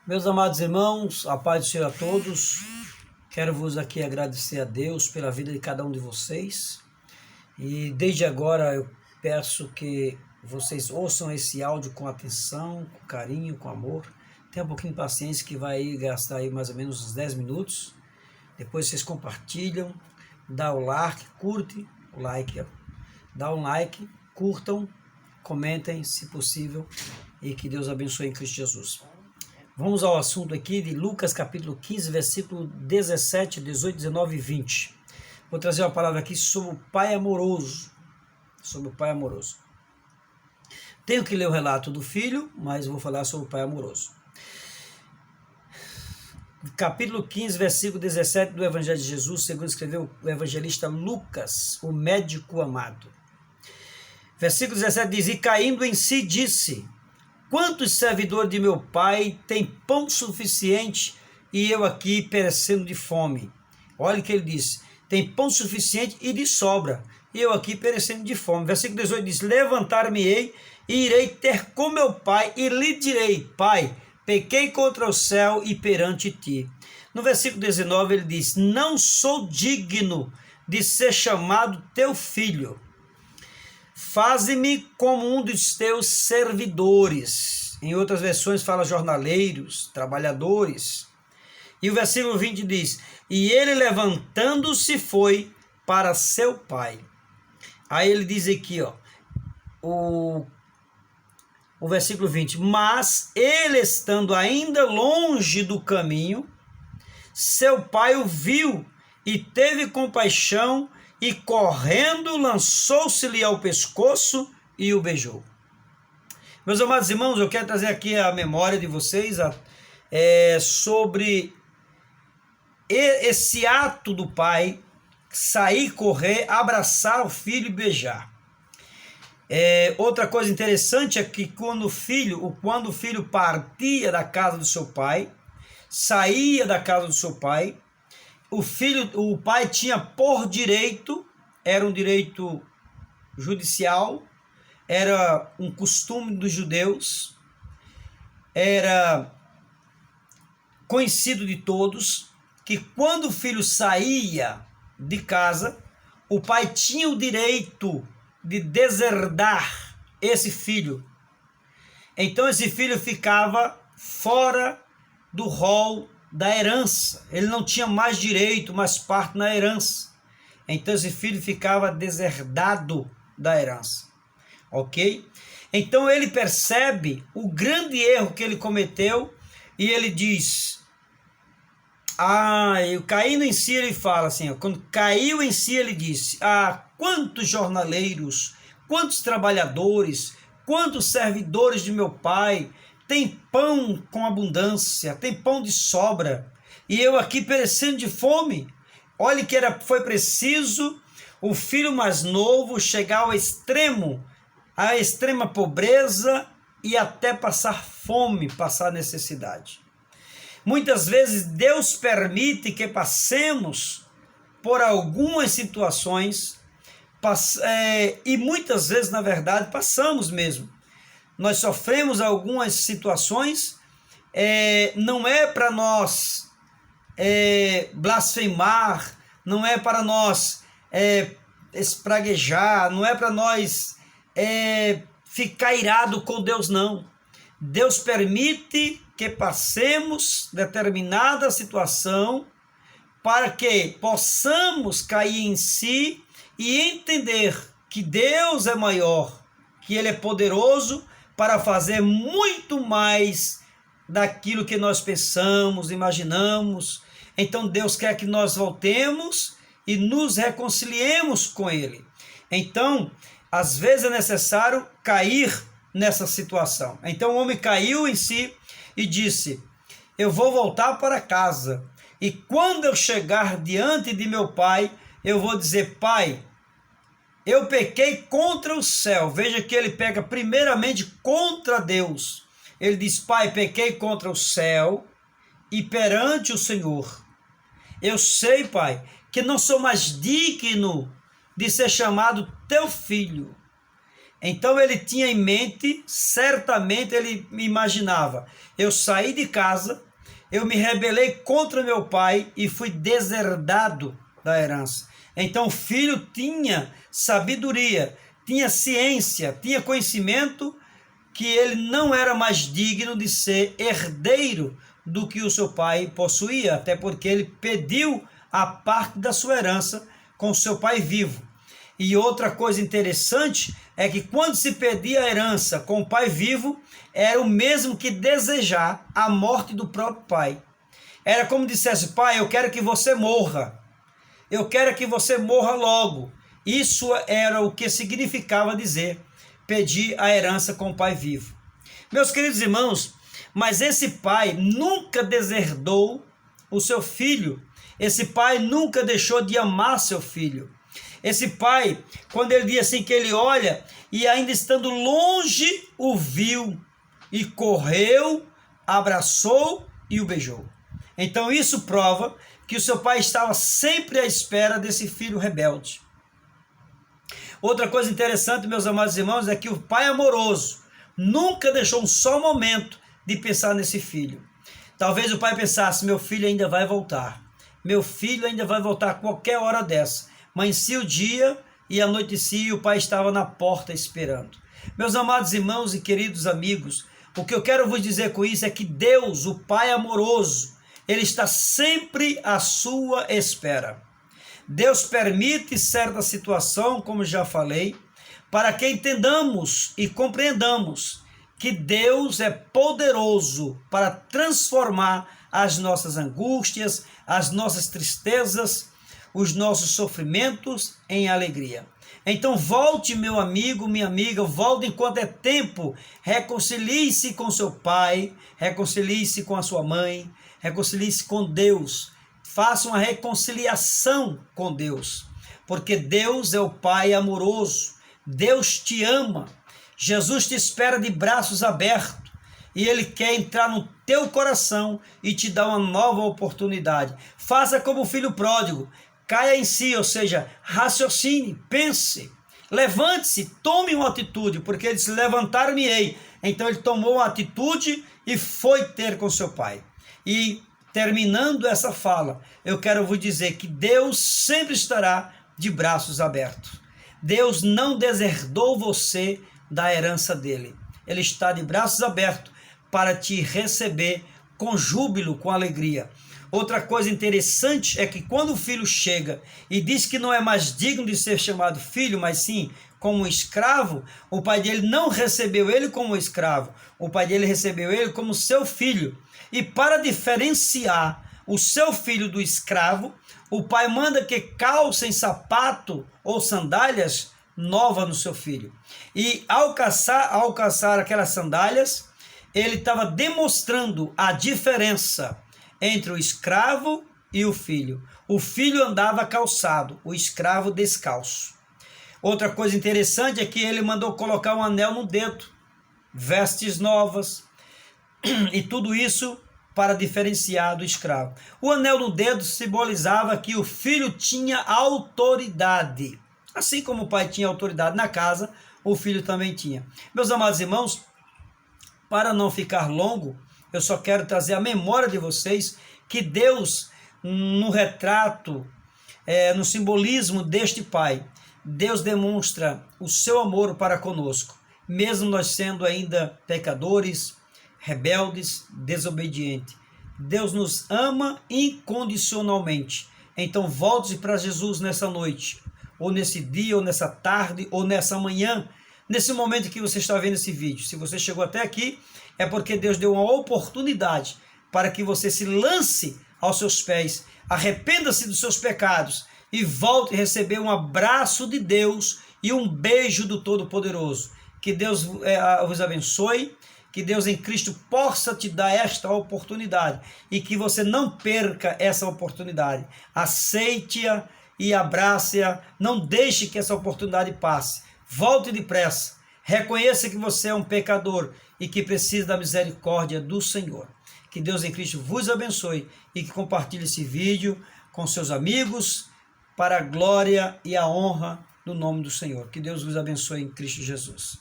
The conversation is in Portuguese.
Meus amados irmãos, a paz do Senhor a todos. Quero vos aqui agradecer a Deus pela vida de cada um de vocês. E desde agora eu peço que vocês ouçam esse áudio com atenção, com carinho, com amor. Tenha um pouquinho de paciência que vai gastar aí mais ou menos uns 10 minutos. Depois vocês compartilham, dá o like, curte o like, dá um like, curtam, comentem se possível e que Deus abençoe em Cristo Jesus. Vamos ao assunto aqui de Lucas capítulo 15, versículo 17, 18, 19 e 20. Vou trazer uma palavra aqui sobre o pai amoroso. Sobre o pai amoroso. Tenho que ler o relato do filho, mas vou falar sobre o pai amoroso. Capítulo 15, versículo 17 do Evangelho de Jesus, segundo escreveu o evangelista Lucas, o médico amado. Versículo 17 diz: E caindo em si disse: Quantos servidores de meu pai têm pão suficiente e eu aqui perecendo de fome? Olha o que ele disse: tem pão suficiente e de sobra, e eu aqui perecendo de fome. Versículo 18 diz: Levantar-me-ei e irei ter com meu pai e lhe direi: Pai, pequei contra o céu e perante ti. No versículo 19 ele diz: Não sou digno de ser chamado teu filho. Faze-me como um dos teus servidores. Em outras versões fala jornaleiros, trabalhadores. E o versículo 20 diz: E ele levantando-se foi para seu pai. Aí ele diz aqui, o versículo 20: Mas ele estando ainda longe do caminho, seu pai o viu e teve compaixão, e correndo lançou-se-lhe ao pescoço e o beijou. Meus amados irmãos, eu quero trazer aqui a memória de vocês sobre esse ato do pai sair, correr, abraçar o filho e beijar. Outra coisa interessante é que quando o filho partia da casa do seu pai, saía da casa do seu pai, o pai tinha por direito, era um direito judicial, era um costume dos judeus, era conhecido de todos, que quando o filho saía de casa, o pai tinha o direito de deserdar esse filho. Então esse filho ficava fora do rol da herança, ele não tinha mais direito, mais parte na herança. Então esse filho ficava deserdado da herança, ok? Então ele percebe o grande erro que ele cometeu e ele diz, caindo em si, ele fala assim, quando caiu em si ele disse: quantos jornaleiros, quantos trabalhadores, quantos servidores de meu pai tem pão com abundância, tem pão de sobra, e eu aqui perecendo de fome. Olha que foi preciso o filho mais novo chegar ao extremo, à extrema pobreza e até passar fome, passar necessidade. Muitas vezes Deus permite que passemos por algumas situações, e muitas vezes, na verdade, passamos mesmo. Nós sofremos algumas situações, não é para nós blasfemar, não é para nós espraguejar, não é para nós ficar irado com Deus, não. Deus permite que passemos determinada situação para que possamos cair em si e entender que Deus é maior, que Ele é poderoso para fazer muito mais daquilo que nós pensamos, imaginamos. Então Deus quer que nós voltemos e nos reconciliemos com Ele. Então, às vezes é necessário cair nessa situação. Então o homem caiu em si e disse: eu vou voltar para casa, e quando eu chegar diante de meu pai, eu vou dizer: Pai, eu pequei contra o céu. Veja que ele pega primeiramente contra Deus. Ele diz: Pai, pequei contra o céu e perante o Senhor. Eu sei, Pai, que não sou mais digno de ser chamado teu filho. Então ele tinha em mente, certamente ele imaginava, eu saí de casa, eu me rebelei contra meu pai e fui deserdado da herança. Então o filho tinha sabedoria, tinha ciência, tinha conhecimento que ele não era mais digno de ser herdeiro do que o seu pai possuía, até porque ele pediu a parte da sua herança com o seu pai vivo. E outra coisa interessante é que quando se pedia a herança com o pai vivo, era o mesmo que desejar a morte do próprio pai. Era como dissesse, pai, eu quero que você morra. Eu quero que você morra logo. Isso era o que significava dizer, pedir a herança com o pai vivo. Meus queridos irmãos, mas esse pai nunca deserdou o seu filho. Esse pai nunca deixou de amar seu filho. Esse pai, quando ele diz assim que ele olha e ainda estando longe o viu e correu, abraçou e o beijou. Então isso prova que o seu pai estava sempre à espera desse filho rebelde. Outra coisa interessante, meus amados irmãos, é que o pai amoroso nunca deixou um só momento de pensar nesse filho. Talvez o pai pensasse, meu filho ainda vai voltar. Meu filho ainda vai voltar a qualquer hora dessa. Amanhecia o dia e anoitecia e o pai estava na porta esperando. Meus amados irmãos e queridos amigos, o que eu quero vos dizer com isso é que Deus, o Pai amoroso, Ele está sempre à sua espera. Deus permite certa situação, como já falei, para que entendamos e compreendamos que Deus é poderoso para transformar as nossas angústias, as nossas tristezas, os nossos sofrimentos em alegria. Então volte, meu amigo, minha amiga, volte enquanto é tempo, reconcilie-se com seu pai, reconcilie-se com a sua mãe, reconcilie-se com Deus, faça uma reconciliação com Deus, porque Deus é o Pai amoroso, Deus te ama, Jesus te espera de braços abertos, e Ele quer entrar no teu coração e te dar uma nova oportunidade. Faça como o filho pródigo, caia em si, ou seja, raciocine, pense, levante-se, tome uma atitude, porque ele disse, levantar-me-ei. Então ele tomou uma atitude e foi ter com seu pai. E terminando essa fala, eu quero vos dizer que Deus sempre estará de braços abertos. Deus não deserdou você da herança dele. Ele está de braços abertos para te receber com júbilo, com alegria. Outra coisa interessante é que quando o filho chega e diz que não é mais digno de ser chamado filho, mas sim como escravo, o pai dele não recebeu ele como escravo, o pai dele recebeu ele como seu filho. E para diferenciar o seu filho do escravo, o pai manda que calcem sapato ou sandálias novas no seu filho. E ao calçar aquelas sandálias, ele estava demonstrando a diferença entre o escravo e o filho. O filho andava calçado, o escravo descalço. Outra coisa interessante é que ele mandou colocar um anel no dedo, vestes novas, e tudo isso para diferenciar do escravo. O anel no dedo simbolizava que o filho tinha autoridade. Assim como o pai tinha autoridade na casa, o filho também tinha. Meus amados irmãos, para não ficar longo, eu só quero trazer a memória de vocês que Deus, no retrato, no simbolismo deste pai, Deus demonstra o seu amor para conosco, mesmo nós sendo ainda pecadores, rebeldes, desobedientes. Deus nos ama incondicionalmente. Então volte para Jesus nessa noite, ou nesse dia, ou nessa tarde, ou nessa manhã, nesse momento que você está vendo esse vídeo. Se você chegou até aqui, é porque Deus deu uma oportunidade para que você se lance aos seus pés, arrependa-se dos seus pecados e volte a receber um abraço de Deus e um beijo do Todo-Poderoso. Que Deus vos abençoe, que Deus em Cristo possa te dar esta oportunidade e que você não perca essa oportunidade. Aceite-a e abrace-a, não deixe que essa oportunidade passe. Volte depressa, reconheça que você é um pecador e que precisa da misericórdia do Senhor. Que Deus em Cristo vos abençoe e que compartilhe esse vídeo com seus amigos para a glória e a honra no nome do Senhor. Que Deus vos abençoe em Cristo Jesus.